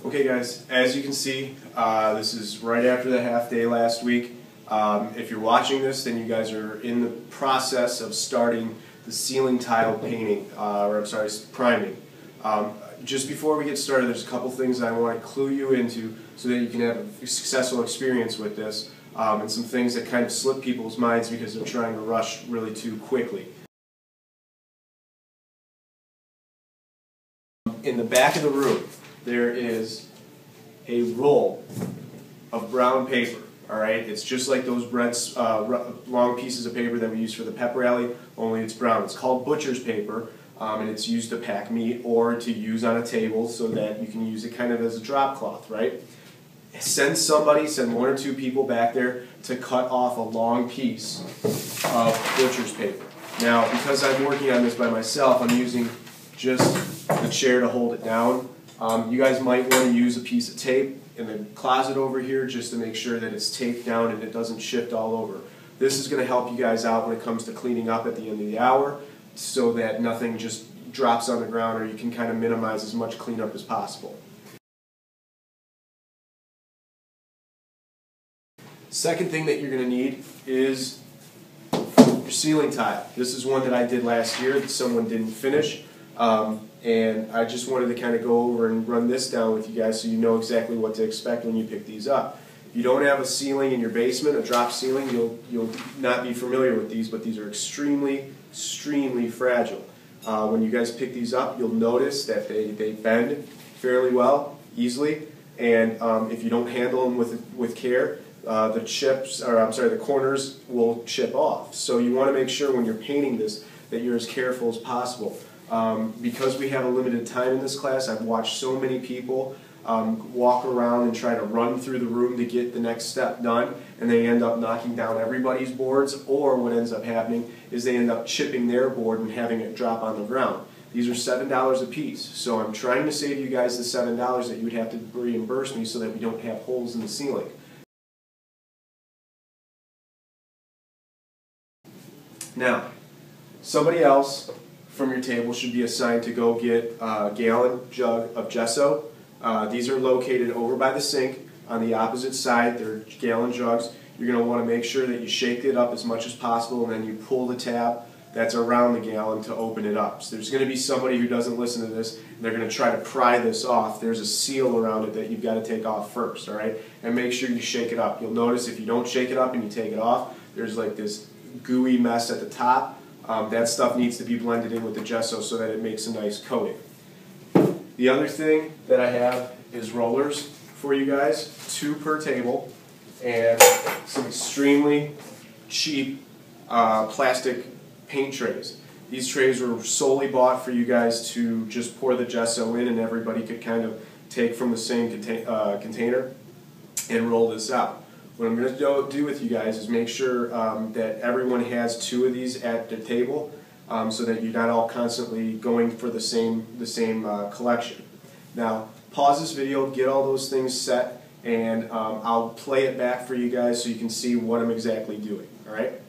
Okay guys, as you can see, this is right after the half day last week. If you're watching this, then you guys are in the process of starting the ceiling tile painting, priming. Just before we get started, there's a couple things I want to clue you into so that you can have a successful experience with this, and some things that kind of slip people's minds because they're trying to rush really too quickly. In the back of the room, there is a roll of brown paper. Alright, it's just like those long pieces of paper that we use for the pep rally, only it's brown. It's called butcher's paper, and it's used to pack meat or to use on a table so that you can use it kind of as a drop cloth, right? Send one or two people back there to cut off a long piece of butcher's paper. Now, because I'm working on this by myself, I'm using just the chair to hold it down. You guys might want to use a piece of tape in the closet over here just to make sure that it's taped down and it doesn't shift all over. This is going to help you guys out when it comes to cleaning up at the end of the hour so that nothing just drops on the ground, or you can kind of minimize as much cleanup as possible. Second thing that you're going to need is your ceiling tile. This is one that I did last year that someone didn't finish. And I just wanted to kind of go over and run this down with you guys so you know exactly what to expect when you pick these up. If you don't have a ceiling in your basement, a drop ceiling, you'll not be familiar with these, but these are extremely fragile. When you guys pick these up, you'll notice that they bend fairly well, easily, and if you don't handle them with care, the corners will chip off. So you want to make sure when you're painting this that you're as careful as possible. Because we have a limited time in this class, I've watched so many people walk around and try to run through the room to get the next step done, and they end up knocking down everybody's boards, or what ends up happening is they end up chipping their board and having it drop on the ground. These are $7 a piece, so I'm trying to save you guys the $7 that you would have to reimburse me so that we don't have holes in the ceiling. Now, somebody else from your table should be assigned to go get a gallon jug of gesso. These are located over by the sink on the opposite side. They're gallon jugs. You're going to want to make sure that you shake it up as much as possible, and then you pull the tab that's around the gallon to open it up. So there's going to be somebody who doesn't listen to this, and they're going to try to pry this off. There's a seal around it that you've got to take off first, all right? And make sure you shake it up. You'll notice if you don't shake it up and you take it off, there's like this gooey mess at the top. That stuff needs to be blended in with the gesso so that it makes a nice coating. The other thing that I have is rollers for you guys, 2 per table, and some extremely cheap plastic paint trays. These trays were solely bought for you guys to just pour the gesso in, and everybody could kind of take from the same container and roll this out. What I'm going to do with you guys is make sure that everyone has 2 of these at their table, so that you're not all constantly going for the same collection. Now, pause this video, get all those things set, and I'll play it back for you guys so you can see what I'm exactly doing. All right?